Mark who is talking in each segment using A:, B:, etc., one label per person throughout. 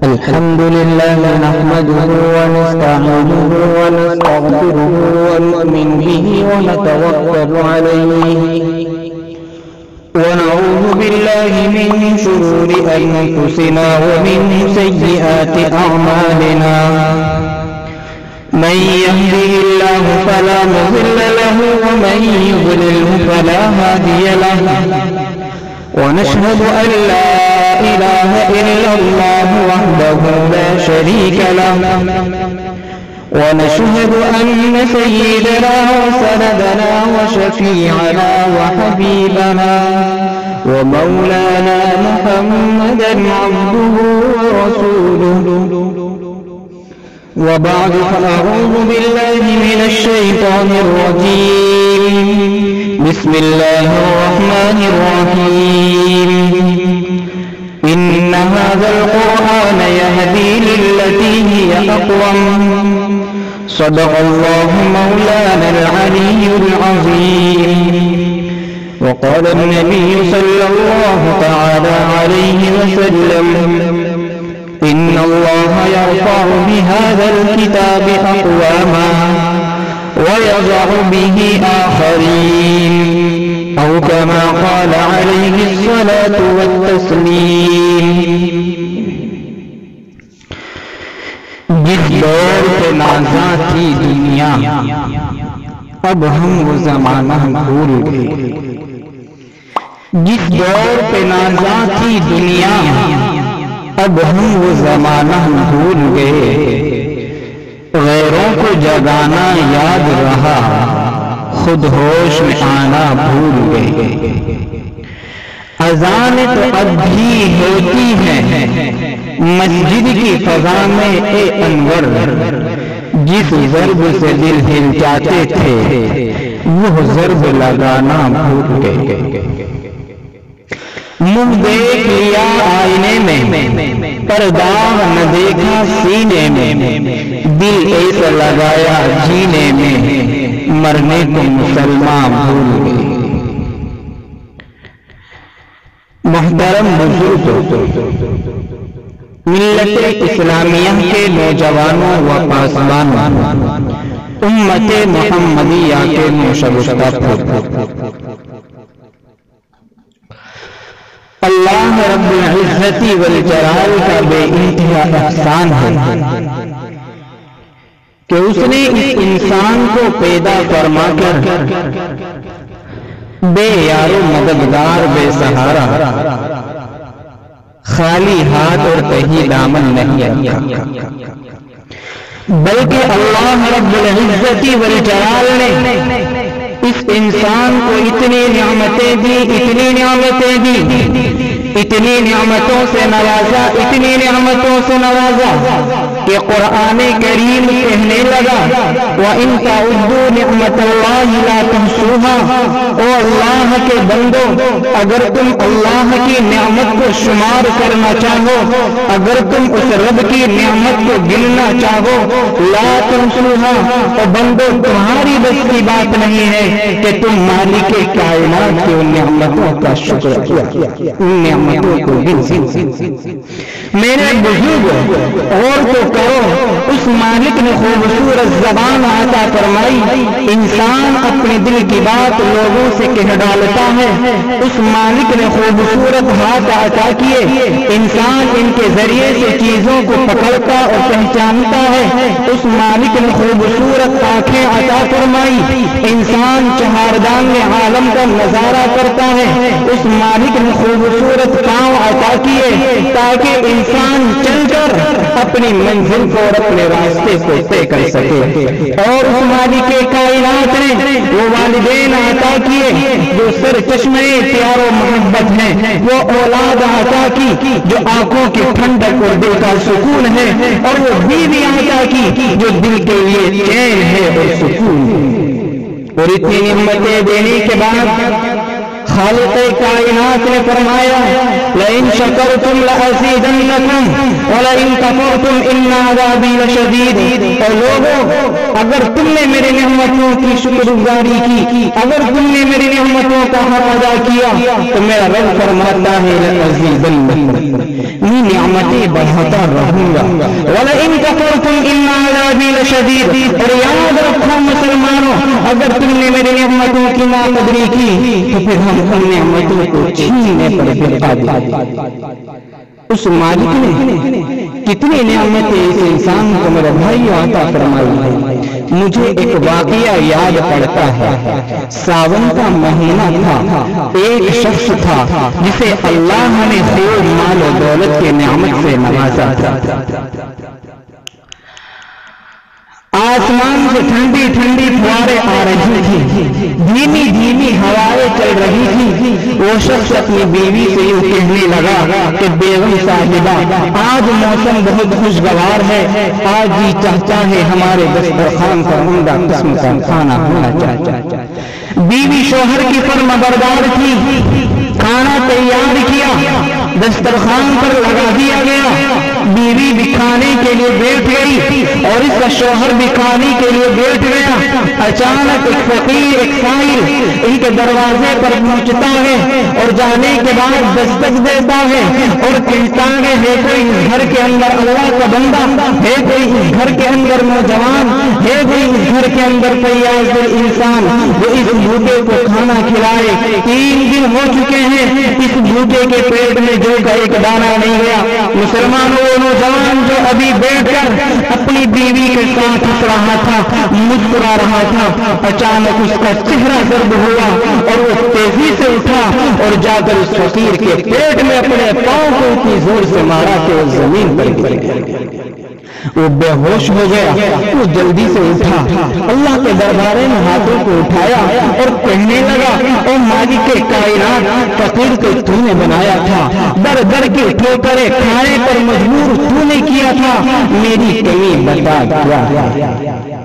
A: الحمد لله نحمده ونستعينه ونستغفره ونؤمن به ونتوكل عليه ونعوذ بالله من شرور أنفسنا ومن سيئات أعمالنا من يهده الله فلا مضل له ومن يضلله فلا هادي له ونشهد أن لا إله إلا الله وحده لا شريك له ونشهد أن سيدنا وسندنا وشفيعنا وحبيبنا ومولانا محمدا عبده ورسوله وبعد فأعوذ بالله من الشيطان الرجيم بسم الله الرحمن الرحيم إن هذا القرآن يهدي للتي هي أقوم صدق الله مولانا العلي العظيم وقال النبي صلى الله تعالى عليه وسلم إن الله يرفع بهذا الكتاب أقواما ويضع به آخرين أو كما قال عليه الصلاة والتسليم. جس دور پہ نازاں تھی دنیا اب ہم وہ زمانہ بھول گئے. جس دور پہ نازاں تھی دنیا اب ہم وہ زمانہ بھول گئے. غیروں کو جگانا یاد رہا خود ہوش میں آنا بھول گئے. اذان تو اب بھی ہوتی ہے مسجد کی فضا میں اے انور. جس ضرب سے دل ہلچاتے تھے وہ ضرب لگانا بھول گئے. منہ دیکھ لیا آئینے میں پر داغ نہ دیکھا سینے میں. دل ایسا لگایا جینے میں مرنے کو مسلمان بھول گئے. محترم بزرگوں، ملت اسلامیہ کے نوجوانوں و پاسبانوں، امت محمدیہ کے نوشگفتہ اللہ رب العزت والجلال کا بے انتہا احسان ہے کہ اس نے اس انسان کو پیدا فرما کر بے یار و مددگار بے سہارا خالی ہاتھ اور کہیں دامن نہیں رکھا، بلکہ اللہ رب العزت والجلال نے اس انسان کو اتنی نعمتیں دی، اتنی نعمتوں سے نوازا کہ قرآن کریم کہنے لگا وَإِن تَعُدُّوا نِعْمَةَ اللَّهِ لَا تُحْصُوهَا. او اللہ کے بندو، اگر تم اللہ کی نعمت کو شمار کرنا چاہو، اگر تم اس رب کی نعمت کو گننا چاہو، لا تحصوها، او بندو تمہاری بس کی بات نہیں ہے کہ تم مالک کائنات کی ان نعمتوں کا شکر کیا، ان نعمتوں کو گن. میرے بزرگوں، اور تو کرو، اس مالک نے خوبصورت زبان عطا فرمائی. انسان اپنے دل کی بات لوگوں سے کہہ ڈالتا ہے، اس مالک نے خوبصورت ہاتھ عطا کیے. انسان ان کے ذریعے سے چیزوں کو پکڑتا اور پہچانتا ہے. اس مالک نے خوبصورت آنکھیں عطا فرمائی. انسان چہاردان عالم کا نظارہ کرتا ہے. اس مالک نے خوبصورت پاؤں عطا کیے تاکہ انسان چل کر اپنی منزل کو اور اپنے راستے کو طے کر سکے. اور اس مالک کائنات نے وہ والدین عطا کیے جو سر چشمے پیار و محبت ہیں، وہ اولاد عطا کی جو آنکھوں کی ٹھنڈک اور دل کا سکون ہے، اور وہ بیوی عطا کی جو دل کے لیے چین ہے اور سکون. اور اتنی نعمتیں دینے کے بعد خالق کائنات نے فرمایا لئن شکرتم لأزیدنکم ولئن کفرتم ان عذابی لشدید۔ اور لوگوں اگر تم نے میری نعمتوں کی شکر گزاری کی، اگر تم نے میری نعمتوں کا حق ادا کیا تو میرا رب فرماتا ہے لأزیدنکم، میں نعمتیں بڑھاتا رہوں گا۔ ولئن کفرتم ان عذابی لشدید۔ اور یاد رکھو مسلمانوں، اگر تم نے میری نعمتوں کی ناقدری کی تو پھر ہم نعمتوں کو چھیننے پر پھر قادر۔ اس مالک نے کتنی نعمتیں اس انسان کو میرے بھائی عطا فرمائی ہے۔ مجھے ایک واقعہ یاد پڑتا ہے، ساون کا مہینہ تھا، ایک شخص تھا جسے اللہ نے خوب مال و دولت کی نعمت سے نوازا تھا۔ آسمان سے ٹھنڈی ٹھنڈی فواریں آ رہی تھی، دھیمی دھیمی ہوائیں چل رہی تھی۔ وہ شخص اپنی بیوی سے یوں کہنے لگا کہ بیگم صاحبہ آج موسم بہت خوشگوار ہے، آج جی چاہتا ہے ہمارے دسترخوان پر عمدہ قسم کا کھانا ہونا چاہیے۔ بیوی شوہر کی فرمانبردار تھی، کھانا تیار کیا، دسترخوان پر لگا دیا گیا۔ بیوی بھی کھانے کے لیے بیٹھ گئی اور اس کا شوہر بھی کھانے کے لیے بیٹھ گیا۔ اچانک ایک فقیر، ایک سائل ان کے دروازے پر پہنچتا ہے اور جانے کے بعد دستک دیتا ہے اور کہتا ہے کوئی اس گھر کے اندر اللہ کا بندہ ہے، کوئی اس گھر کے اندر نوجوان ہے، کوئی اس گھر کے اندر فیاض انسان جو اس بھوکے کو کھانا کھلائے۔ 3 دن ہو چکے ہیں، اس بھوکے کے پیٹ میں جو کا ایک دانہ نہیں گیا۔ مسلمانوں، نوجوان جو ابھی بیٹھ کر اپنی بیوی کے ساتھ ہنس رہا تھا، مسکرا رہا تھا، اچانک اس کا چہرہ ضرب ہوا اور وہ تیزی سے اٹھا اور جا کر اس فقیر کے پیٹ میں اپنے پاؤں کو اتنی زور سے مارا کہ وہ زمین پر گر گیا۔ وہ بے ہوش ہو گیا، وہ جلدی سے اٹھا، اللہ کے دربارے میں ہاتھوں کو اٹھایا اور کہنے لگا اے مالک کائنات، فقیر کو تو نے بنایا تھا، در در کی ٹھوکریں کھانے پر مجبور تو نے کیا تھا، میری کمی بتا کیا ہے؟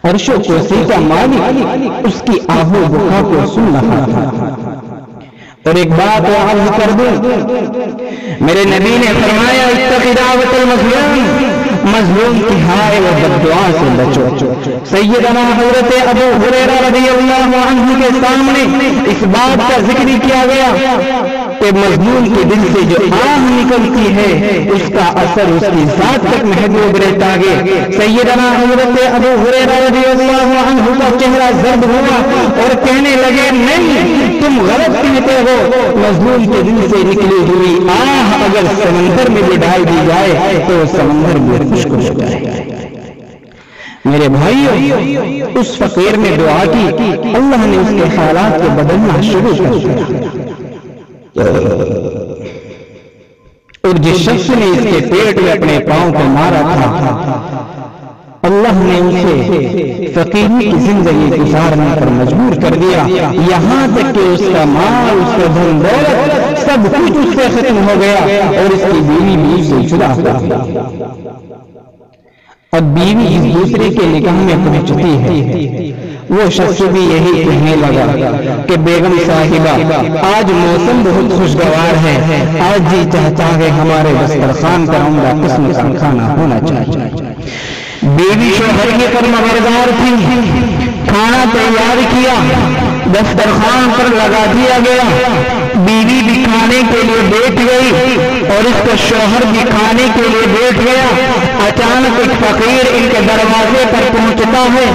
A: عرش و کرسی کا مالک اس کی آہو بکا کو سن رہا تھا۔ اور ایک بات عرض کر دوں، میرے نبی نے فرمایا اتق دعوت المظلوم، مظلوم کی ہائے و بددعا سے بچو۔ سیدنا حضرت ابو ہریرہ رضی اللہ عنہ کے سامنے اس بات کا ذکر کیا گیا کہ مظلوم کے دل سے جو آہ نکلتی ہے اس کا اثر اس کی ذات تک محبوب رہتا ہے۔ سیدنا حضرت ابو ہریرہ رضی اللہ عنہ کا چہرہ زرد ہوا اور کہنے لگے نہیں، تم غلط کہتے ہو، مظلوم کے دل سے نکلی ہوئی آہ اگر سمندر میں بھی ڈال دی جائے تو سمندر میں خشک ہو جائے۔ میرے بھائیو، اس فقیر نے دعا کی، اللہ نے اس کے حالات کو بدلنا شروع کر دیا۔ اور جس شخص نے اس کے پیٹ میں اپنے پاؤں کو مارا تھا، اللہ نے اسے فقیری کی زندگی گزارنے پر مجبور کر دیا، یہاں تک کہ اس کا مال، اس کا دھن دولت سب کچھ اس سے ختم ہو گیا اور اس کی بیوی بھی اس سے جدا ہو گئی۔ اب بیوی اس دوسرے کے نکاح میں پہنچتی ہے، وہ شخص بھی یہی کہنے لگا کہ بیگم صاحبہ آج موسم بہت خوشگوار ہے، آج جی چاہتا ہے ہمارے دسترخوان پر عمدہ قسم کا کھانا ہونا چاہیے۔ بیوی شوہر کی فرمانبردار تھی، کھانا تیار کیا، دسترخوان پر لگا دیا گیا، بیوی بھی کھانے کے لیے بیٹھ گئی اور اس کا شوہر بھی کھانے کے لیے بیٹھ گیا۔ اچانک ایک فقیر ان کے دروازے پر پہنچتا ہے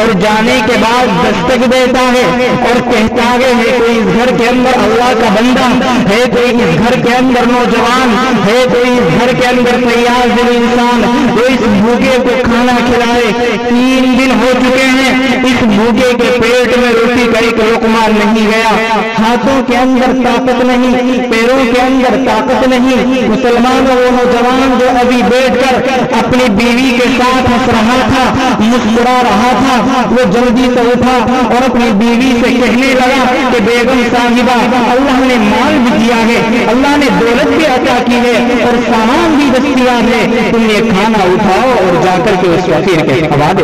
A: اور جانے کے بعد دستک دیتا ہے اور کہتا ہے کوئی اس گھر کے اندر اللہ کا بندہ ہے، کوئی اس گھر کے اندر نوجوان ہے، کوئی اس گھر کے اندر فیاض انسان جو اس بھوکے کو کھانا کھلائے۔ 3 دن ہو چکے ہیں، اس بھوکے کے پیٹ میں روٹی کا ایک لقمہ نہیں گیا، ہاتھوں کے اندر طاقت نہیں، پیروں کے اندر طاقت نہیں۔ مسلمانوں، وہ نوجوان جو ابھی بیٹھ کر اپنی بیوی کے ساتھ ہنس رہا تھا، مسکرا رہا تھا، وہ جلدی سے اٹھا اور اپنی بیوی سے کہنے لگا کہ بیگم صاحبہ اللہ نے مال بھی دیا ہے، اللہ نے دولت بھی عطا کی ہے اور سامان بھی دستیاب ہے، تم یہ کھانا اٹھاؤ اور جا کر کے اس فقیر کے حوالے۔